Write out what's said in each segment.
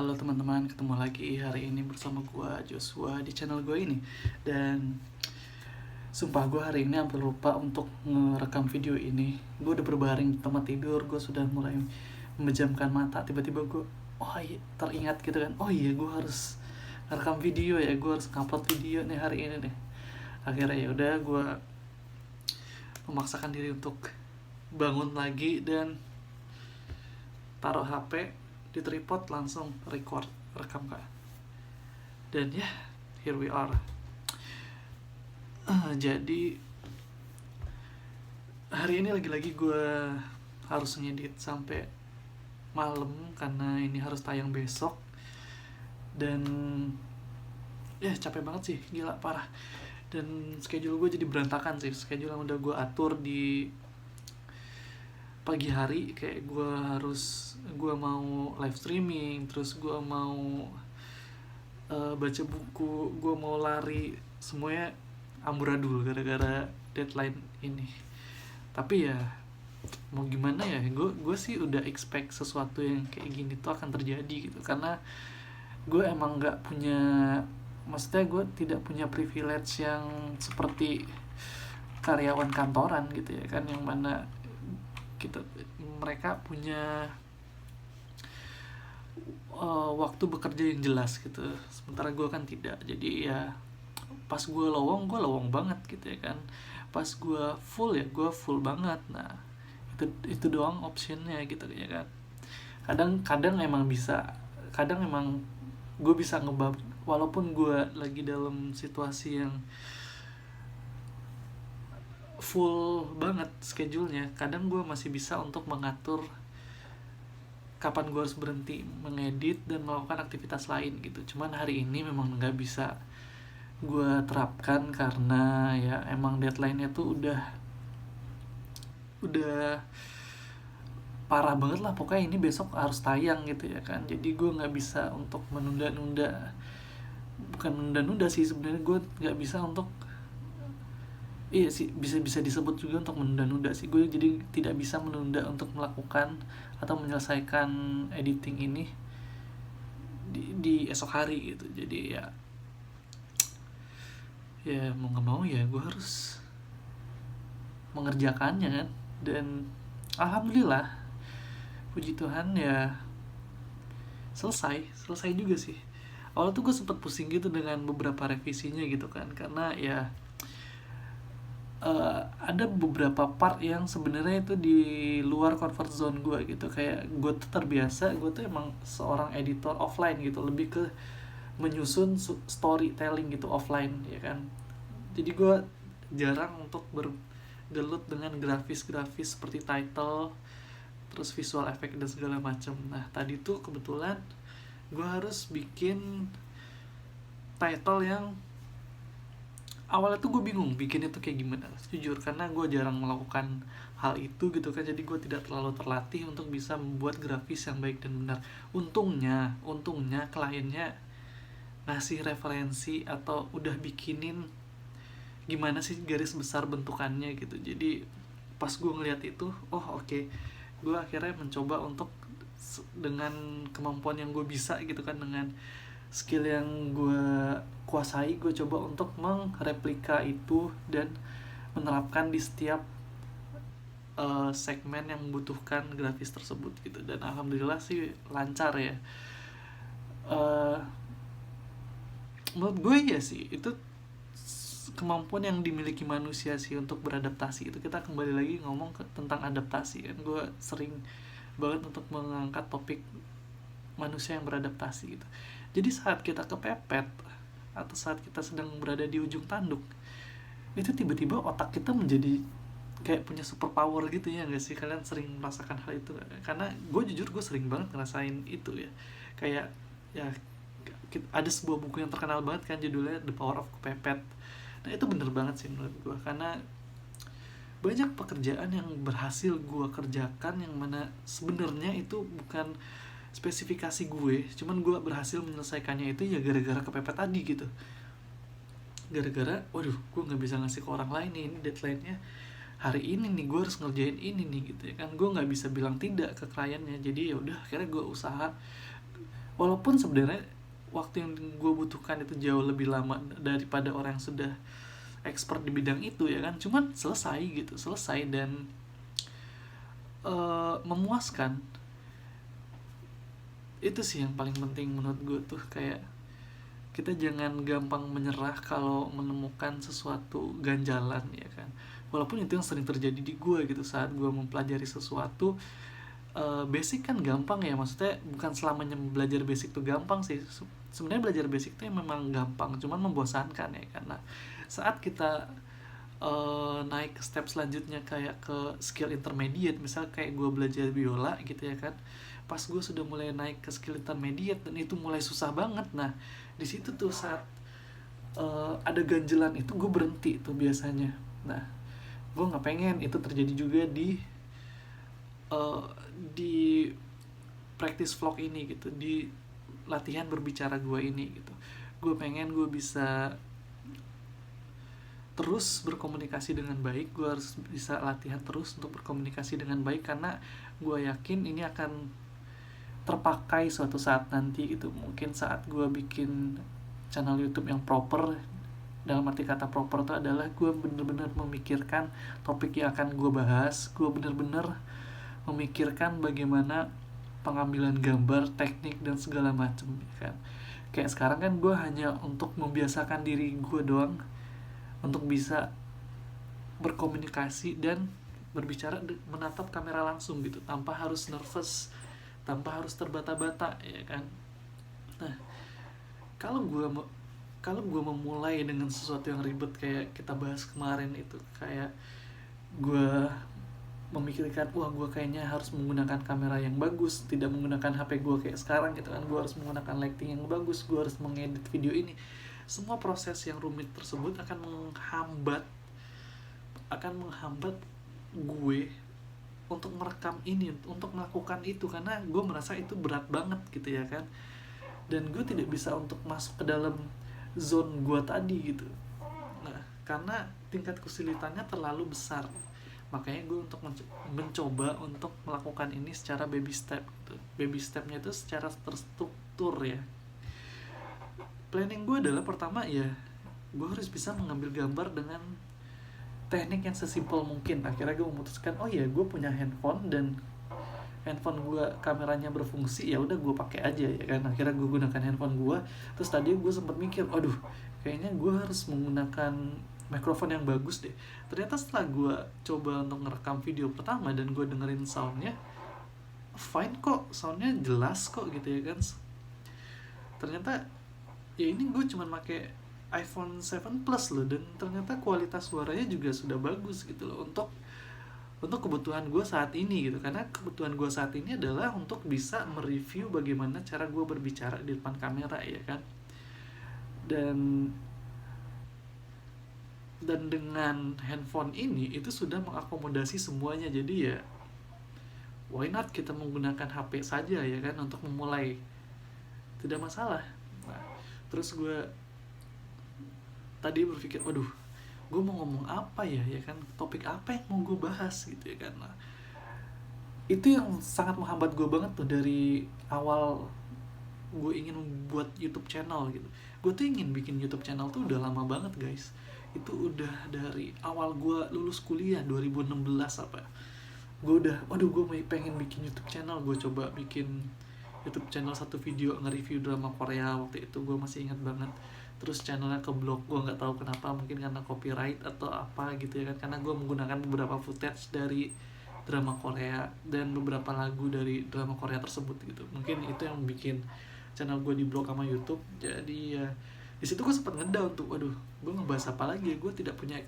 Halo teman-teman, ketemu lagi hari ini bersama gue Joshua di channel gue ini. Dan sumpah gue hari ini hampir lupa untuk ngerekam video ini. Gue udah berbaring di tempat tidur, gue sudah mulai memejamkan mata. Tiba-tiba gue, oh iya, teringat gitu kan. Oh iya, gue harus ngerekam video ya, gue harus ngupload video nih hari ini nih. Akhirnya ya udah, gue memaksakan diri untuk bangun lagi dan taruh HP di tripod, langsung rekam kak. Dan ya, here we are. Jadi hari ini lagi-lagi gue harus ngedit sampai malam karena ini harus tayang besok. Dan ya capek banget sih, gila parah. Dan schedule gue jadi berantakan sih. Schedule yang udah gue atur di pagi hari, kayak gue mau live streaming, terus gue mau baca buku, gue mau lari, semuanya amburadul gara-gara deadline ini. Tapi ya mau gimana ya, gue sih udah expect sesuatu yang kayak gini tuh akan terjadi gitu, karena gue emang nggak punya, maksudnya gue tidak punya privilege yang seperti karyawan kantoran gitu ya kan, yang mana mereka punya waktu bekerja yang jelas gitu, sementara gue kan tidak. Jadi ya pas gue lowong banget gitu ya kan, pas gue full ya gue full banget. Nah itu doang optionnya gitu ya kan. Kadang emang gue bisa ngebab, walaupun gue lagi dalam situasi yang full banget schedule-nya, kadang gue masih bisa untuk mengatur kapan gue harus berhenti mengedit dan melakukan aktivitas lain gitu. Cuman hari ini memang nggak bisa gue terapkan karena ya emang deadline-nya tuh udah parah banget lah. Pokoknya ini besok harus tayang gitu ya kan. Jadi gue nggak bisa untuk menunda-nunda. Bukan menunda-nunda sih sebenarnya, gue nggak bisa untuk, iya sih, bisa disebut juga untuk menunda-nunda sih. Gue jadi tidak bisa menunda untuk melakukan atau menyelesaikan editing ini di esok hari gitu. Jadi ya mau nggak mau ya gue harus mengerjakannya kan. Dan alhamdulillah, puji Tuhan ya selesai juga sih. Awalnya tuh gue sempet pusing gitu dengan beberapa revisinya gitu kan, karena ya ada beberapa part yang sebenarnya itu di luar comfort zone gue gitu. Kayak gue tuh terbiasa, gue tuh emang seorang editor offline gitu, lebih ke menyusun storytelling gitu offline ya kan. Jadi gue jarang untuk bergelut dengan grafis seperti title, terus visual effect dan segala macam. Nah tadi tuh kebetulan gue harus bikin title yang awalnya tuh gue bingung bikinnya tuh kayak gimana, jujur, karena gue jarang melakukan hal itu gitu kan. Jadi gue tidak terlalu terlatih untuk bisa membuat grafis yang baik dan benar. Untungnya kliennya ngasih referensi atau udah bikinin gimana sih garis besar bentukannya gitu. Jadi pas gue ngeliat itu, oh oke. Gue akhirnya mencoba untuk dengan kemampuan yang gue bisa gitu kan, dengan skill yang gue kuasai, gue coba untuk mengreplika itu dan menerapkan di setiap segmen yang membutuhkan grafis tersebut gitu. Dan alhamdulillah sih lancar ya. Menurut gue ya sih itu kemampuan yang dimiliki manusia sih untuk beradaptasi. Itu kita kembali lagi ngomong tentang adaptasi kan. Gue sering banget untuk mengangkat topik manusia yang beradaptasi gitu. Jadi saat kita kepepet atau saat kita sedang berada di ujung tanduk, itu tiba-tiba otak kita menjadi kayak punya super power gitu ya nggak sih? Kalian sering merasakan hal itu gak? Karena gue sering banget ngerasain itu ya. Kayak ya ada sebuah buku yang terkenal banget kan, judulnya The Power of Kepepet. Nah itu bener banget sih menurut gue, karena banyak pekerjaan yang berhasil gue kerjakan yang mana sebenarnya itu bukan spesifikasi gue, cuman gue berhasil menyelesaikannya itu ya gara-gara kepepet tadi gitu. Gara-gara waduh, gue nggak bisa ngasih ke orang lain nih, ini deadline-nya hari ini nih, gue harus ngerjain ini nih gitu ya kan. Gue nggak bisa bilang tidak ke kliennya. Jadi ya udah, akhirnya gue usaha, walaupun sebenarnya waktu yang gue butuhkan itu jauh lebih lama daripada orang yang sudah expert di bidang itu ya kan, cuman selesai dan memuaskan. Itu sih yang paling penting menurut gue tuh, kayak kita jangan gampang menyerah kalau menemukan sesuatu ganjalan ya kan, walaupun itu yang sering terjadi di gue gitu saat gue mempelajari sesuatu. Basic kan gampang ya, maksudnya bukan selamanya belajar basic tuh gampang sih. Sebenarnya belajar basic tuh memang gampang, cuman membosankan ya, karena saat kita naik ke step selanjutnya kayak ke skill intermediate, misal kayak gue belajar biola gitu ya kan, pas gue sudah mulai naik ke skill intermediate dan itu mulai susah banget, nah di situ tuh saat ada ganjelan itu gue berhenti tuh biasanya. Nah gue nggak pengen itu terjadi juga di practice vlog ini gitu, di latihan berbicara gue ini gitu. Gue pengen gue bisa terus berkomunikasi dengan baik, gue harus bisa latihan terus untuk berkomunikasi dengan baik, karena gue yakin ini akan terpakai suatu saat nanti gitu. Mungkin saat gue bikin channel YouTube yang proper, dalam arti kata proper itu adalah gue bener-bener memikirkan topik yang akan gue bahas, gue bener-bener memikirkan bagaimana pengambilan gambar, teknik dan segala macam kan. Kayak sekarang kan gue hanya untuk membiasakan diri gue doang untuk bisa berkomunikasi dan berbicara menatap kamera langsung gitu, tanpa harus nervous, tanpa harus terbata-bata ya kan. Nah kalau gue memulai dengan sesuatu yang ribet kayak kita bahas kemarin itu, kayak gue memikirkan wah gue kayaknya harus menggunakan kamera yang bagus, tidak menggunakan HP gue kayak sekarang gitu kan, gue harus menggunakan lighting yang bagus, gue harus mengedit video ini. Semua proses yang rumit tersebut akan menghambat gue untuk merekam ini, untuk melakukan itu, karena gue merasa itu berat banget gitu ya kan, dan gue tidak bisa untuk masuk ke dalam zone gue tadi gitu. Nah karena tingkat kesulitannya terlalu besar, makanya gue untuk mencoba untuk melakukan ini secara baby step gitu. Baby stepnya itu secara terstruktur ya. Planning gue adalah pertama ya gue harus bisa mengambil gambar dengan teknik yang sesimpel mungkin. Akhirnya gue memutuskan oh ya gue punya handphone dan handphone gue kameranya berfungsi, ya udah gue pakai aja ya kan. Akhirnya gue gunakan handphone gue. Terus tadi gue sempat mikir aduh kayaknya gue harus menggunakan mikrofon yang bagus deh. Ternyata setelah gue coba untuk ngerekam video pertama dan gue dengerin soundnya fine kok, soundnya jelas kok gitu ya kan. Ternyata ya ini gue cuma pakai iPhone 7 Plus loh, dan ternyata kualitas suaranya juga sudah bagus gitu loh untuk kebutuhan gue saat ini gitu. Karena kebutuhan gue saat ini adalah untuk bisa mereview bagaimana cara gue berbicara di depan kamera ya kan. Dan dengan handphone ini itu sudah mengakomodasi semuanya, jadi ya why not kita menggunakan HP saja ya kan untuk memulai, tidak masalah. Nah, terus gue tadi berpikir waduh gue mau ngomong apa ya kan, topik apa yang mau gue bahas gitu ya kan. Nah, itu yang sangat menghambat gue banget tuh dari awal gue ingin membuat YouTube channel gitu. Gue tuh ingin bikin YouTube channel tuh udah lama banget guys. Itu udah dari awal gue lulus kuliah 2016 apa. Gue udah gue pengen bikin YouTube channel. Gue coba bikin YouTube channel satu video nge-review drama Korea waktu itu, gue masih ingat banget. Terus channelnya keblok, gue nggak tahu kenapa, mungkin karena copyright atau apa gitu ya kan, karena gue menggunakan beberapa footage dari drama Korea dan beberapa lagu dari drama Korea tersebut gitu. Mungkin itu yang bikin channel gue di blok sama YouTube. Jadi ya di situ gue sempat ngedown tuh, waduh gue ngebahas apa lagi ya, gue tidak punya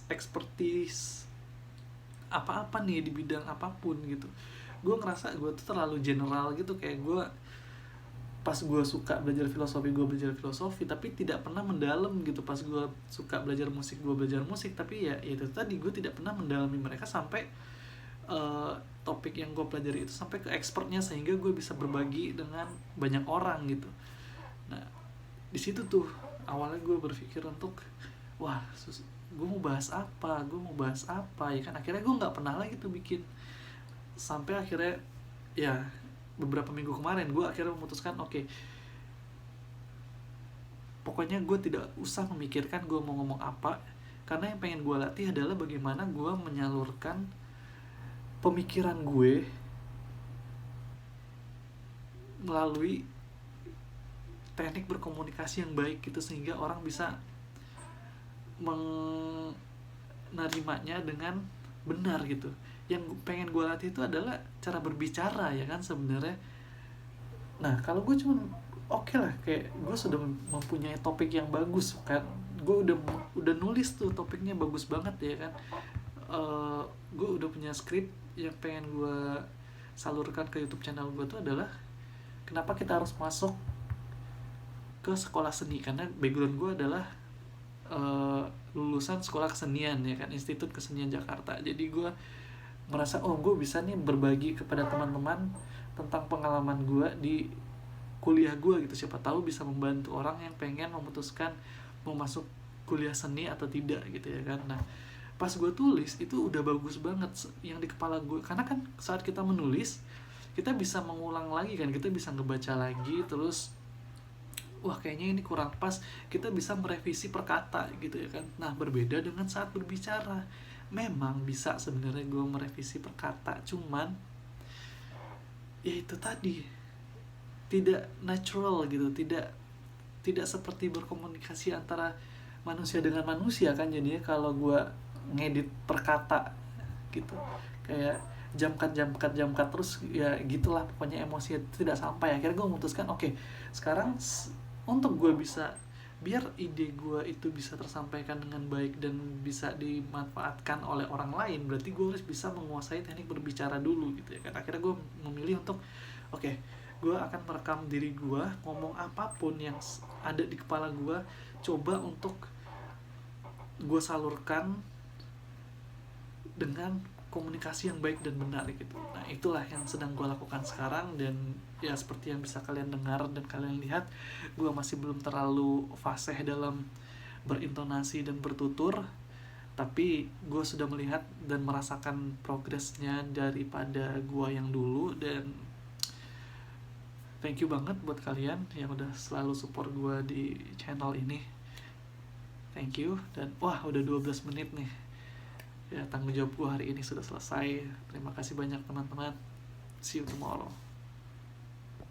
expertise apa-apa nih di bidang apapun gitu. Gue ngerasa gue tuh terlalu general gitu, kayak gue pas gue suka belajar filosofi, gue belajar filosofi tapi tidak pernah mendalam gitu. Pas gue suka belajar musik, gue belajar musik, tapi ya itu tadi gue tidak pernah mendalami mereka sampai topik yang gue pelajari itu sampai ke expertnya, sehingga gue bisa berbagi dengan banyak orang gitu. Nah di situ tuh awalnya gue berpikir untuk wah gue mau bahas apa ya kan. Akhirnya gue nggak pernah lagi tuh bikin, sampai akhirnya ya beberapa minggu kemarin gue akhirnya memutuskan oke, pokoknya gue tidak usah memikirkan gue mau ngomong apa, karena yang pengen gue latih adalah bagaimana gue menyalurkan pemikiran gue melalui teknik berkomunikasi yang baik gitu, sehingga orang bisa menerimanya dengan benar gitu. Yang pengen gue latih itu adalah cara berbicara ya kan sebenarnya. Nah kalau gue cuman oke lah, kayak gue sudah mempunyai topik yang bagus kan, gue udah nulis tuh topiknya bagus banget ya kan. Gue udah punya skrip yang pengen gue salurkan ke YouTube channel gue tuh adalah kenapa kita harus masuk ke sekolah seni, karena background gue adalah lulusan sekolah kesenian ya kan, Institut Kesenian Jakarta. Jadi gue merasa gue bisa nih berbagi kepada teman-teman tentang pengalaman gue di kuliah gue gitu, siapa tahu bisa membantu orang yang pengen memutuskan mau masuk kuliah seni atau tidak gitu ya kan. Nah pas gue tulis itu udah bagus banget yang di kepala gue, karena kan saat kita menulis kita bisa mengulang lagi kan, kita bisa ngebaca lagi terus wah kayaknya ini kurang pas, kita bisa merevisi per kata gitu ya kan. Nah berbeda dengan saat berbicara, memang bisa sebenarnya gue merevisi per kata, cuman ya itu tadi tidak natural gitu, tidak seperti berkomunikasi antara manusia dengan manusia kan. Jadinya kalau gue ngedit per kata gitu, kayak jam cut terus ya gitulah, pokoknya emosi tidak sampai. Akhirnya gue memutuskan oke, sekarang untuk gue bisa, biar ide gue itu bisa tersampaikan dengan baik dan bisa dimanfaatkan oleh orang lain, berarti gue harus bisa menguasai teknik berbicara dulu gitu ya kan. Akhirnya gue memilih untuk oke, gue akan merekam diri gue ngomong apapun yang ada di kepala gue, coba untuk gue salurkan dengan komunikasi yang baik dan benar gitu. Nah itulah yang sedang gue lakukan sekarang, dan ya seperti yang bisa kalian dengar dan kalian lihat, gue masih belum terlalu fasih dalam berintonasi dan bertutur, tapi gue sudah melihat dan merasakan progresnya daripada gue yang dulu. Dan thank you banget buat kalian yang udah selalu support gue di channel ini, thank you. Dan wah udah 12 menit nih ya, tanggung jawab gue hari ini sudah selesai. Terima kasih banyak teman-teman, see you tomorrow.